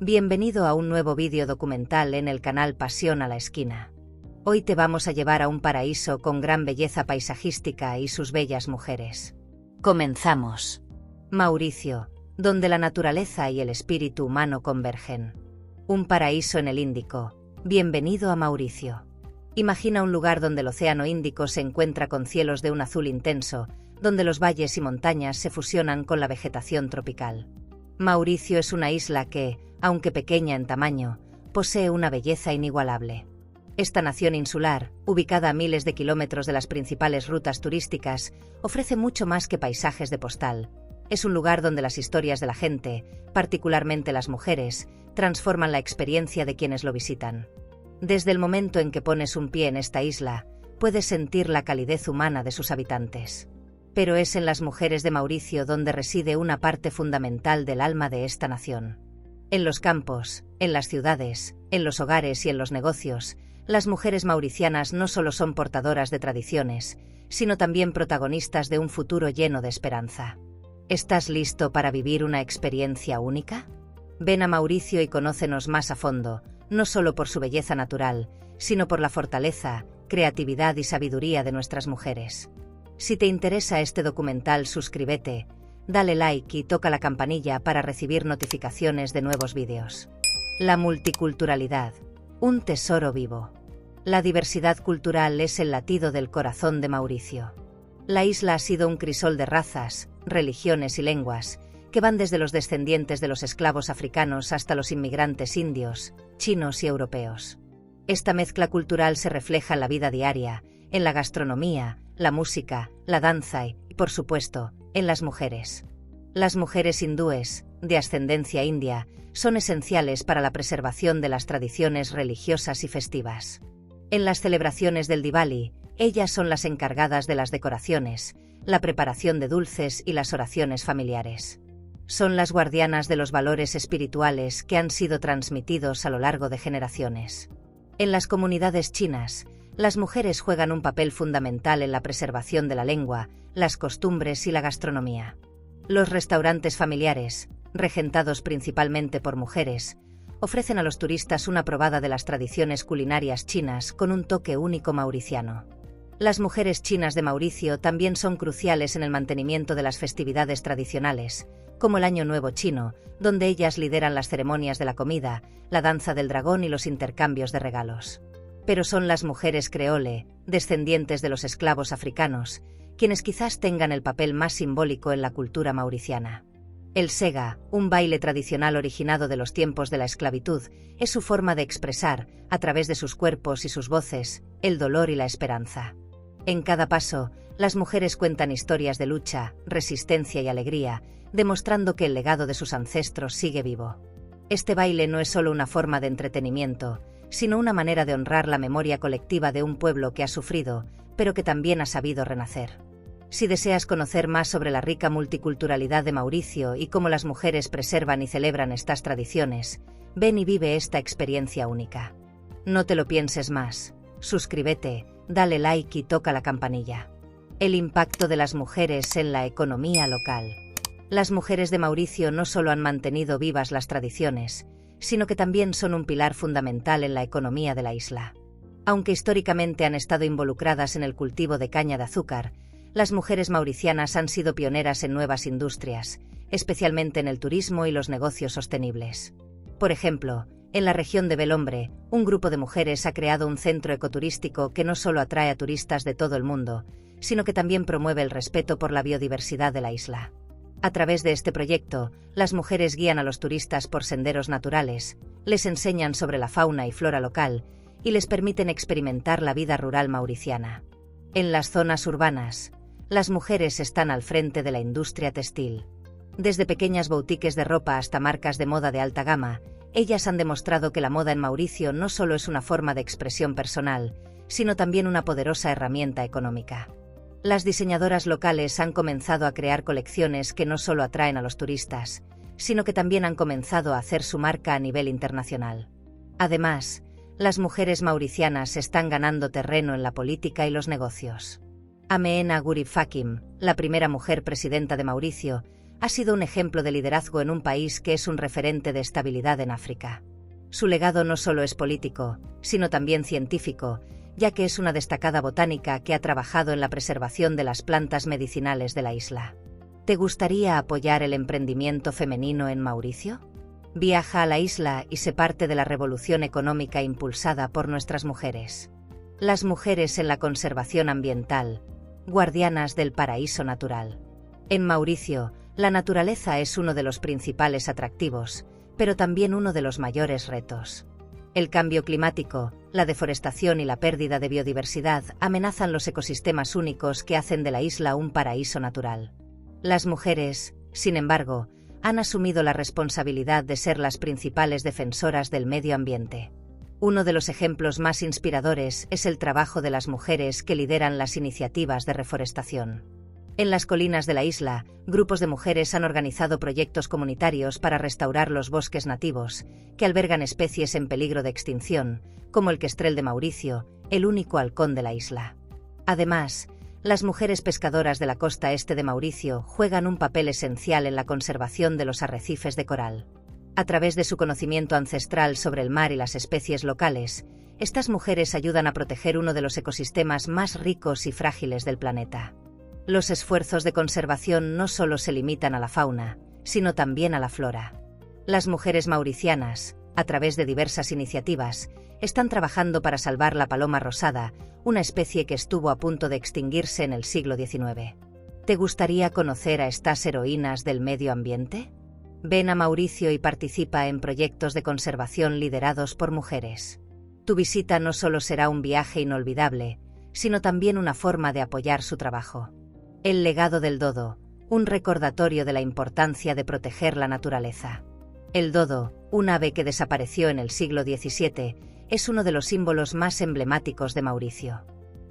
Bienvenido a un nuevo vídeo documental en el canal Pasión a la Esquina. Hoy te vamos a llevar a un paraíso con gran belleza paisajística y sus bellas mujeres. Comenzamos. Mauricio, donde la naturaleza y el espíritu humano convergen. Un paraíso en el Índico. Bienvenido a Mauricio. Imagina un lugar donde el océano Índico se encuentra con cielos de un azul intenso, donde los valles y montañas se fusionan con la vegetación tropical. Mauricio es una isla que, aunque pequeña en tamaño, posee una belleza inigualable. Esta nación insular, ubicada a miles de kilómetros de las principales rutas turísticas, ofrece mucho más que paisajes de postal. Es un lugar donde las historias de la gente, particularmente las mujeres, transforman la experiencia de quienes lo visitan. Desde el momento en que pones un pie en esta isla, puedes sentir la calidez humana de sus habitantes. Pero es en las mujeres de Mauricio donde reside una parte fundamental del alma de esta nación. En los campos, en las ciudades, en los hogares y en los negocios, las mujeres mauricianas no solo son portadoras de tradiciones, sino también protagonistas de un futuro lleno de esperanza. ¿Estás listo para vivir una experiencia única? Ven a Mauricio y conócenos más a fondo, no solo por su belleza natural, sino por la fortaleza, creatividad y sabiduría de nuestras mujeres. Si te interesa este documental, suscríbete, dale like y toca la campanilla para recibir notificaciones de nuevos vídeos. La multiculturalidad, un tesoro vivo. La diversidad cultural es el latido del corazón de Mauricio. La isla ha sido un crisol de razas, religiones y lenguas, que van desde los descendientes de los esclavos africanos hasta los inmigrantes indios, chinos y europeos. Esta mezcla cultural se refleja en la vida diaria, en la gastronomía, la música, la danza y, por supuesto, en las mujeres. Las mujeres hindúes, de ascendencia india, son esenciales para la preservación de las tradiciones religiosas y festivas. En las celebraciones del Diwali, ellas son las encargadas de las decoraciones, la preparación de dulces y las oraciones familiares. Son las guardianas de los valores espirituales que han sido transmitidos a lo largo de generaciones. En las comunidades chinas, las mujeres juegan un papel fundamental en la preservación de la lengua, las costumbres y la gastronomía. Los restaurantes familiares, regentados principalmente por mujeres, ofrecen a los turistas una probada de las tradiciones culinarias chinas con un toque único mauriciano. Las mujeres chinas de Mauricio también son cruciales en el mantenimiento de las festividades tradicionales, como el Año Nuevo chino, donde ellas lideran las ceremonias de la comida, la danza del dragón y los intercambios de regalos. Pero son las mujeres creole, descendientes de los esclavos africanos, quienes quizás tengan el papel más simbólico en la cultura mauriciana. El sega, un baile tradicional originado de los tiempos de la esclavitud, es su forma de expresar, a través de sus cuerpos y sus voces, el dolor y la esperanza. En cada paso, las mujeres cuentan historias de lucha, resistencia y alegría, demostrando que el legado de sus ancestros sigue vivo. Este baile no es solo una forma de entretenimiento, sino una manera de honrar la memoria colectiva de un pueblo que ha sufrido, pero que también ha sabido renacer. Si deseas conocer más sobre la rica multiculturalidad de Mauricio y cómo las mujeres preservan y celebran estas tradiciones, ven y vive esta experiencia única. No te lo pienses más, suscríbete, dale like y toca la campanilla. El impacto de las mujeres en la economía local. Las mujeres de Mauricio no solo han mantenido vivas las tradiciones, sino que también son un pilar fundamental en la economía de la isla. Aunque históricamente han estado involucradas en el cultivo de caña de azúcar, las mujeres mauricianas han sido pioneras en nuevas industrias, especialmente en el turismo y los negocios sostenibles. Por ejemplo, en la región de Belombre, un grupo de mujeres ha creado un centro ecoturístico que no solo atrae a turistas de todo el mundo, sino que también promueve el respeto por la biodiversidad de la isla. A través de este proyecto, las mujeres guían a los turistas por senderos naturales, les enseñan sobre la fauna y flora local, y les permiten experimentar la vida rural mauriciana. En las zonas urbanas, las mujeres están al frente de la industria textil. Desde pequeñas boutiques de ropa hasta marcas de moda de alta gama, ellas han demostrado que la moda en Mauricio no solo es una forma de expresión personal, sino también una poderosa herramienta económica. Las diseñadoras locales han comenzado a crear colecciones que no solo atraen a los turistas, sino que también han comenzado a hacer su marca a nivel internacional. Además, las mujeres mauricianas están ganando terreno en la política y los negocios. Ameena Gurib Fakim, la primera mujer presidenta de Mauricio, Ha sido un ejemplo de liderazgo en un país que es un referente de estabilidad en África. Su legado no solo es político, sino también científico, ya que es una destacada botánica que ha trabajado en la preservación de las plantas medicinales de la isla. ¿Te gustaría apoyar el emprendimiento femenino en Mauricio? Viaja a la isla y sé parte de la revolución económica impulsada por nuestras mujeres. Las mujeres en la conservación ambiental, guardianas del paraíso natural. En Mauricio, la naturaleza es uno de los principales atractivos, pero también uno de los mayores retos. El cambio climático, la deforestación y la pérdida de biodiversidad amenazan los ecosistemas únicos que hacen de la isla un paraíso natural. Las mujeres, sin embargo, han asumido la responsabilidad de ser las principales defensoras del medio ambiente. Uno de los ejemplos más inspiradores es el trabajo de las mujeres que lideran las iniciativas de reforestación. En las colinas de la isla, grupos de mujeres han organizado proyectos comunitarios para restaurar los bosques nativos, que albergan especies en peligro de extinción, como el kestrel de Mauricio, el único halcón de la isla. Además, las mujeres pescadoras de la costa este de Mauricio juegan un papel esencial en la conservación de los arrecifes de coral. A través de su conocimiento ancestral sobre el mar y las especies locales, estas mujeres ayudan a proteger uno de los ecosistemas más ricos y frágiles del planeta. Los esfuerzos de conservación no solo se limitan a la fauna, sino también a la flora. Las mujeres mauricianas, a través de diversas iniciativas, están trabajando para salvar la paloma rosada, una especie que estuvo a punto de extinguirse en el siglo XIX. ¿Te gustaría conocer a estas heroínas del medio ambiente? Ven a Mauricio y participa en proyectos de conservación liderados por mujeres. Tu visita no solo será un viaje inolvidable, sino también una forma de apoyar su trabajo. El legado del dodo, un recordatorio de la importancia de proteger la naturaleza. El dodo, un ave que desapareció en el siglo XVII, es uno de los símbolos más emblemáticos de Mauricio.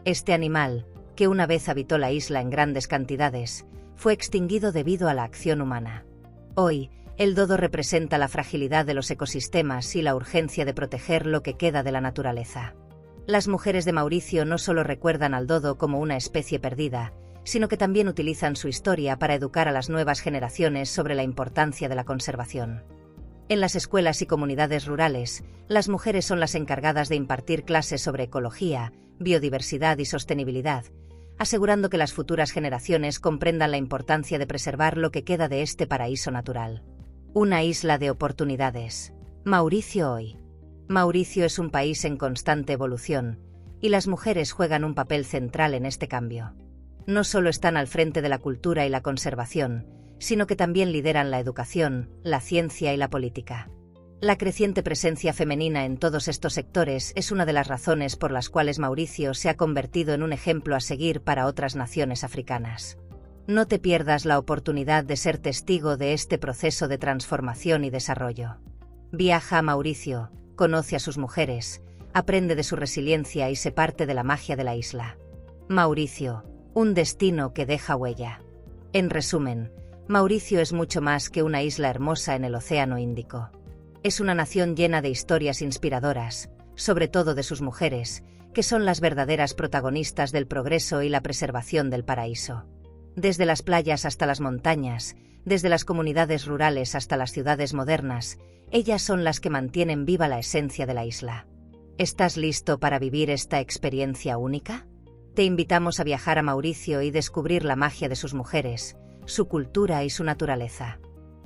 Este animal, que una vez habitó la isla en grandes cantidades, fue extinguido debido a la acción humana. Hoy, el dodo representa la fragilidad de los ecosistemas y la urgencia de proteger lo que queda de la naturaleza. Las mujeres de Mauricio no solo recuerdan al dodo como una especie perdida, sino que también utilizan su historia para educar a las nuevas generaciones sobre la importancia de la conservación. En las escuelas y comunidades rurales, las mujeres son las encargadas de impartir clases sobre ecología, biodiversidad y sostenibilidad, asegurando que las futuras generaciones comprendan la importancia de preservar lo que queda de este paraíso natural. Una isla de oportunidades. Mauricio hoy. Mauricio es un país en constante evolución, y las mujeres juegan un papel central en este cambio. No solo están al frente de la cultura y la conservación, sino que también lideran la educación, la ciencia y la política. La creciente presencia femenina en todos estos sectores es una de las razones por las cuales Mauricio se ha convertido en un ejemplo a seguir para otras naciones africanas. No te pierdas la oportunidad de ser testigo de este proceso de transformación y desarrollo. Viaja a Mauricio, conoce a sus mujeres, aprende de su resiliencia y sé parte de la magia de la isla. Mauricio, un destino que deja huella. En resumen, Mauricio es mucho más que una isla hermosa en el Océano Índico. Es una nación llena de historias inspiradoras, sobre todo de sus mujeres, que son las verdaderas protagonistas del progreso y la preservación del paraíso. Desde las playas hasta las montañas, desde las comunidades rurales hasta las ciudades modernas, ellas son las que mantienen viva la esencia de la isla. ¿Estás listo para vivir esta experiencia única? Te invitamos a viajar a Mauricio y descubrir la magia de sus mujeres, su cultura y su naturaleza.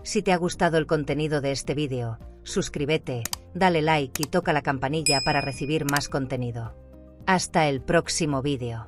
Si te ha gustado el contenido de este vídeo, suscríbete, dale like y toca la campanilla para recibir más contenido. Hasta el próximo vídeo.